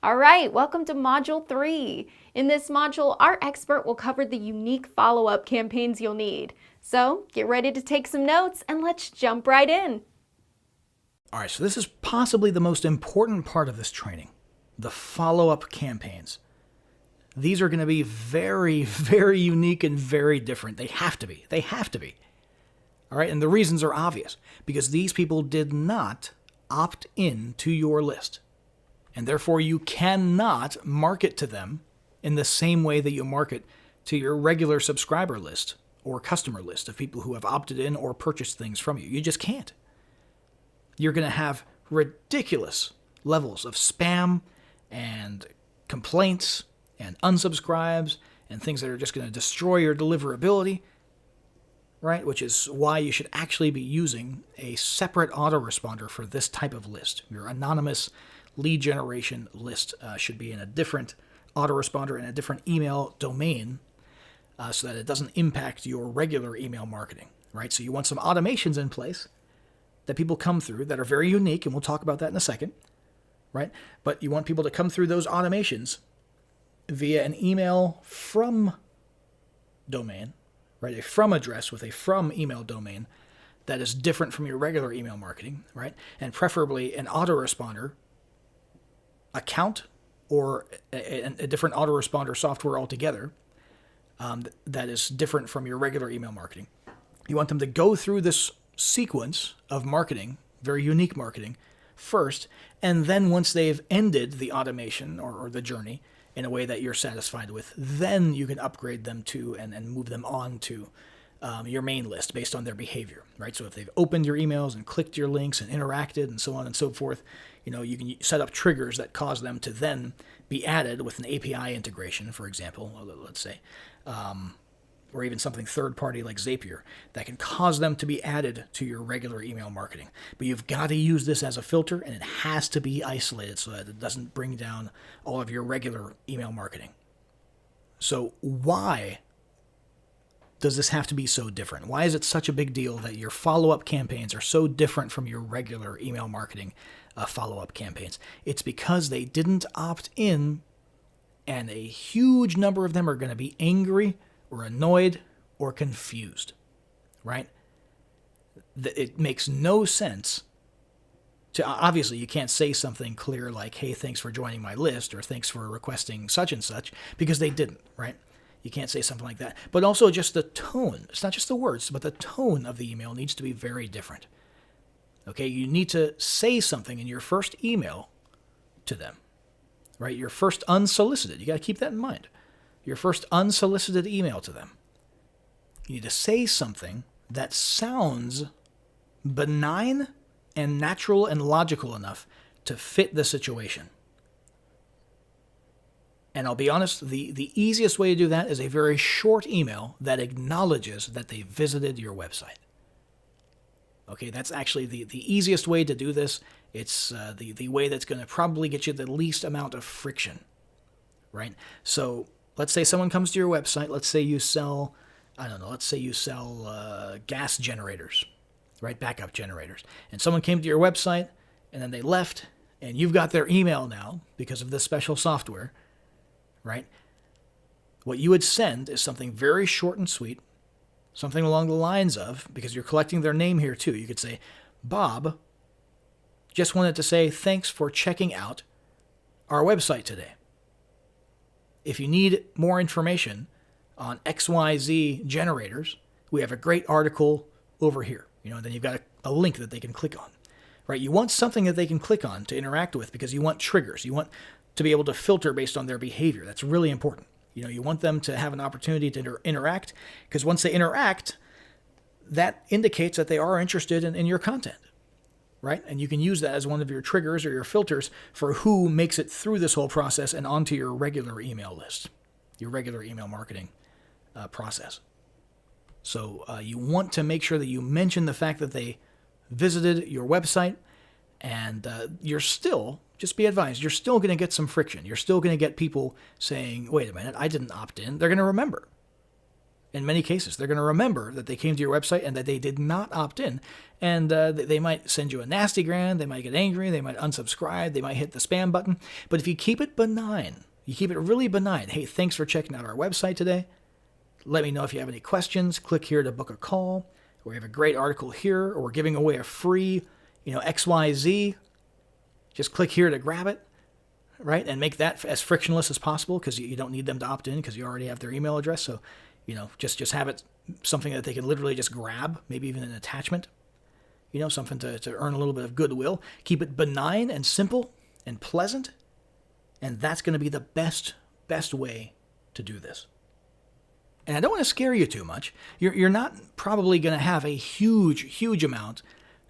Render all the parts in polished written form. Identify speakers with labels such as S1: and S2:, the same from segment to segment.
S1: All right, welcome to Module 3. In this module, our expert will cover the unique follow-up campaigns you'll need. So get ready to take some notes and let's jump right in.
S2: All right, so this is possibly the most important part of this training, the follow-up campaigns. These are going to be very, very unique and very different. They have to be. They have to be. All right, and the reasons are obvious, because these people did not opt in to your list. And therefore, you cannot market to them in the same way that you market to your regular subscriber list or customer list of people who have opted in or purchased things from you. You just can't. You're going to have ridiculous levels of spam and complaints and unsubscribes and things that are just going to destroy your deliverability, right? Which is why you should actually be using a separate autoresponder for this type of list. Your anonymous lead generation list should be in a different autoresponder and a different email domain so that it doesn't impact your regular email marketing, right? So you want some automations in place that people come through that are very unique, and we'll talk about that in a second, right? But you want people to come through those automations via an email from domain, right? A from address with a from email domain that is different from your regular email marketing, right? And preferably an autoresponder account or a different autoresponder software altogether that is different from your regular email marketing. You want them to go through this sequence of marketing, very unique marketing, first, and then once they've ended the automation or the journey in a way that you're satisfied with, then you can upgrade them to and move them on to your main list based on their behavior, right? So if they've opened your emails and clicked your links and interacted and so on and so forth, you can set up triggers that cause them to then be added with an API integration, for example, let's say, or even something third-party like Zapier that can cause them to be added to your regular email marketing. But you've got to use this as a filter, and it has to be isolated so that it doesn't bring down all of your regular email marketing. So why does this have to be so different? Why is it such a big deal that your follow-up campaigns are so different from your regular email marketing follow-up campaigns? It's because they didn't opt in, and a huge number of them are going to be angry or annoyed or confused, right? It makes no sense to, obviously you can't say something clear like, hey, thanks for joining my list or thanks for requesting such and such, because they didn't, right? You can't say something like that. But also just the tone. It's not just the words, but the tone of the email needs to be very different. Okay, you need to say something in your first email to them, right? Your first unsolicited. You got to keep that in mind. Your first unsolicited email to them. You need to say something that sounds benign and natural and logical enough to fit the situation. And I'll be honest, the easiest way to do that is a very short email that acknowledges that they visited your website. Okay, that's actually the easiest way to do this. It's the way that's going to probably get you the least amount of friction, right? So let's say someone comes to your website. Let's say you sell, gas generators, right? Backup generators. And someone came to your website and then they left, and you've got their email now because of this special software, right? What you would send is something very short and sweet, something along the lines of, because you're collecting their name here too, you could say, Bob just wanted to say thanks for checking out our website today. If you need more information on XYZ generators, we have a great article over here. Then you've got a link that they can click on, right? You want something that they can click on to interact with because you want triggers. You want to be able to filter based on their behavior. That's really important. You want them to have an opportunity to interact, because once they interact, that indicates that they are interested in your content, right? And you can use that as one of your triggers or your filters for who makes it through this whole process and onto your regular email list, your regular email marketing process. So you want to make sure that you mention the fact that they visited your website, and just be advised, you're still going to get some friction. You're still going to get people saying, wait a minute, I didn't opt in. They're going to remember. In many cases, they're going to remember that they came to your website and that they did not opt in. And they might send you a nasty gram, they might get angry, they might unsubscribe, they might hit the spam button. But if you keep it benign, you keep it really benign. Hey, thanks for checking out our website today. Let me know if you have any questions. Click here to book a call. We have a great article here, or we're giving away a free, XYZ. Just click here to grab it, right? And make that as frictionless as possible, because you don't need them to opt in because you already have their email address. So, just have it something that they can literally just grab, maybe even an attachment, something to earn a little bit of goodwill. Keep it benign and simple and pleasant, and that's going to be the best way to do this. And I don't want to scare you too much. You're not probably going to have a huge amount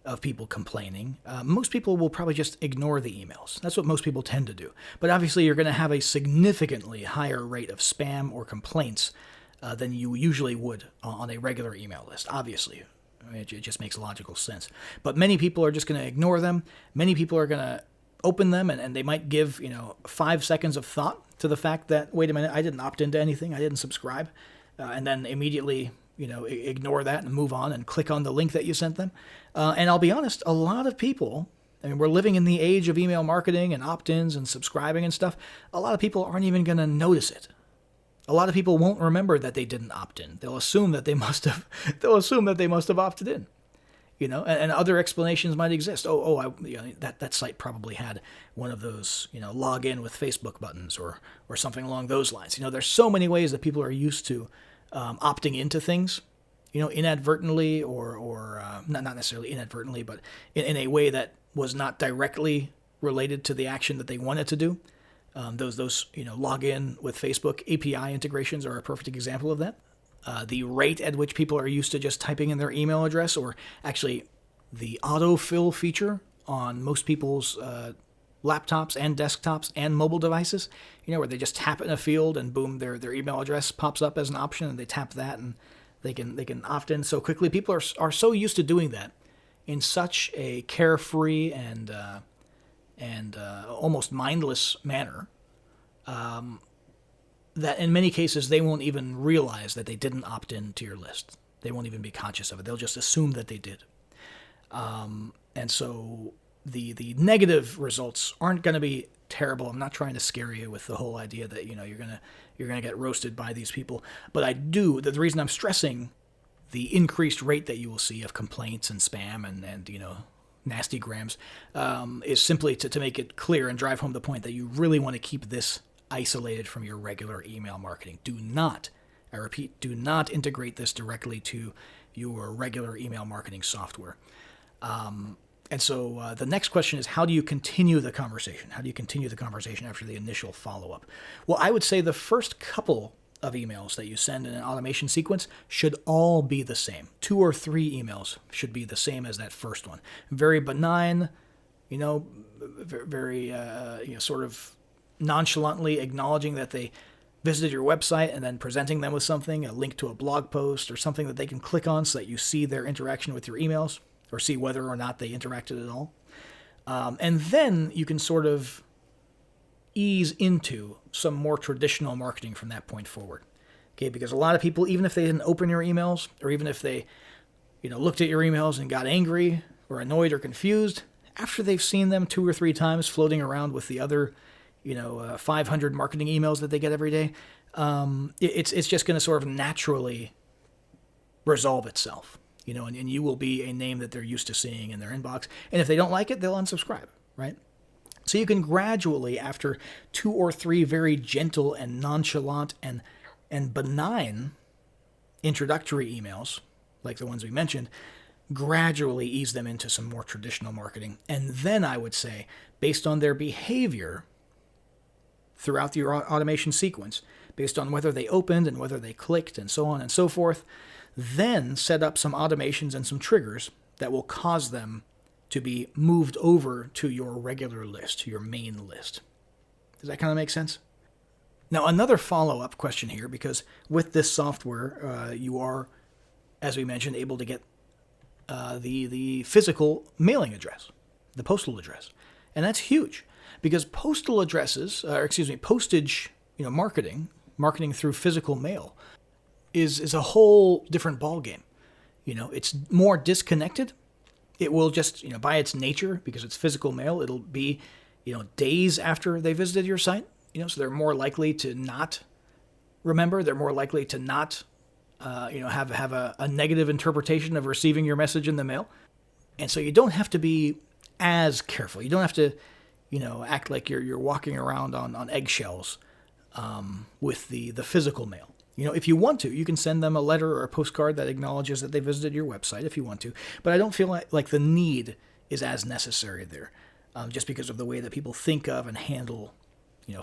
S2: of people complaining. Most people will probably just ignore the emails. That's what most people tend to do. But obviously, you're going to have a significantly higher rate of spam or complaints than you usually would on a regular email list, obviously. It just makes logical sense. But many people are just going to ignore them. Many people are going to open them, and they might give 5 seconds of thought to the fact that, wait a minute, I didn't opt into anything, I didn't subscribe, and then immediately ignore that and move on and click on the link that you sent them. And I'll be honest, a lot of people, we're living in the age of email marketing and opt-ins and subscribing and stuff. A lot of people aren't even going to notice it. A lot of people won't remember that they didn't opt in. They'll assume that they must have. They'll assume that they must have opted in. And other explanations might exist. That site probably had one of those, log in with Facebook buttons or something along those lines. There's so many ways that people are used to opting into things, inadvertently or not necessarily inadvertently, but in a way that was not directly related to the action that they wanted to do. Those log in with Facebook API integrations are a perfect example of that. The rate at which people are used to just typing in their email address, or actually the autofill feature on most people's laptops and desktops and mobile devices, where they just tap in a field and boom, their email address pops up as an option, and they tap that and they can opt in so quickly. People are so used to doing that in such a carefree and almost mindless manner that in many cases they won't even realize that they didn't opt in to your list. They won't even be conscious of it. They'll just assume that they did. And so the negative results aren't going to be terrible. I'm not trying to scare you with the whole idea that you're gonna get roasted by these people. But the reason I'm stressing the increased rate that you will see of complaints and spam and nasty grams is simply to make it clear and drive home the point that you really want to keep this isolated from your regular email marketing. Do not, I repeat, do not integrate this directly to your regular email marketing software. And so the next question is, how do you continue the conversation? How do you continue the conversation after the initial follow-up? Well, I would say the first couple of emails that you send in an automation sequence should all be the same. 2 or 3 emails should be the same as that first one. Very benign, very sort of nonchalantly acknowledging that they visited your website and then presenting them with something, a link to a blog post or something that they can click on so that you see their interaction with your emails or see whether or not they interacted at all. And then you can sort of ease into some more traditional marketing from that point forward. Okay, because a lot of people, even if they didn't open your emails, or even if they, looked at your emails and got angry or annoyed or confused, after they've seen them 2 or 3 times floating around with the other, 500 marketing emails that they get every day, it's just going to sort of naturally resolve itself, and you will be a name that they're used to seeing in their inbox. And if they don't like it, they'll unsubscribe, right? So you can gradually, after 2 or 3 very gentle and nonchalant and benign introductory emails, like the ones we mentioned, gradually ease them into some more traditional marketing. And then I would say, based on their behavior throughout your automation sequence, based on whether they opened and whether they clicked and so on and so forth, then set up some automations and some triggers that will cause them to be moved over to your regular list, your main list. Does that kind of make sense? Now, another follow-up question here, because with this software, you are, as we mentioned, able to get the physical mailing address, the postal address. And that's huge, because postal addresses, postage, marketing through physical mail, is a whole different ballgame. It's more disconnected. It will just, by its nature, because it's physical mail, it'll be, days after they visited your site. So they're more likely to not remember. They're more likely to not, have a negative interpretation of receiving your message in the mail. And so you don't have to be as careful. You don't have to, act like you're walking around on eggshells with the physical mail. If you want to, you can send them a letter or a postcard that acknowledges that they visited your website if you want to. But I don't feel like the need is as necessary there, just because of the way that people think of and handle,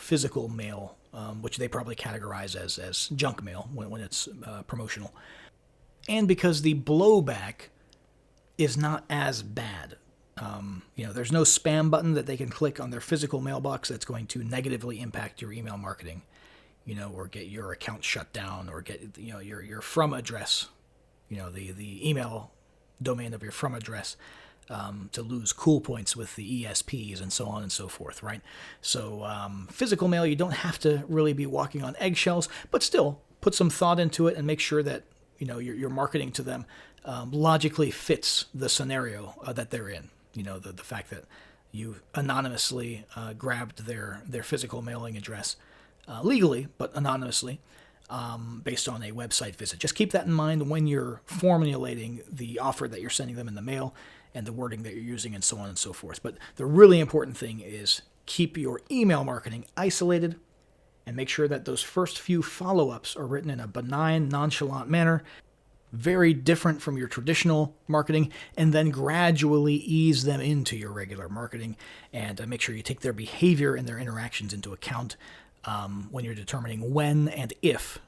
S2: physical mail, which they probably categorize as junk mail when it's promotional. And because the blowback is not as bad. There's no spam button that they can click on their physical mailbox that's going to negatively impact your email marketing. Or get your account shut down, or get, your from address, the email domain of your from address, to lose cool points with the ESPs and so on and so forth, right? So physical mail, you don't have to really be walking on eggshells, but still put some thought into it and make sure that, your marketing to them logically fits the scenario that they're in. The fact that you anonymously grabbed their physical mailing address, legally, but anonymously, based on a website visit. Just keep that in mind when you're formulating the offer that you're sending them in the mail and the wording that you're using and so on and so forth. But the really important thing is keep your email marketing isolated and make sure that those first few follow-ups are written in a benign, nonchalant manner, very different from your traditional marketing, and then gradually ease them into your regular marketing and make sure you take their behavior and their interactions into account when you're determining when and if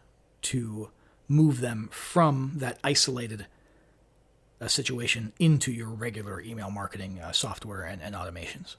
S2: to move them from that isolated situation into your regular email marketing software and automations.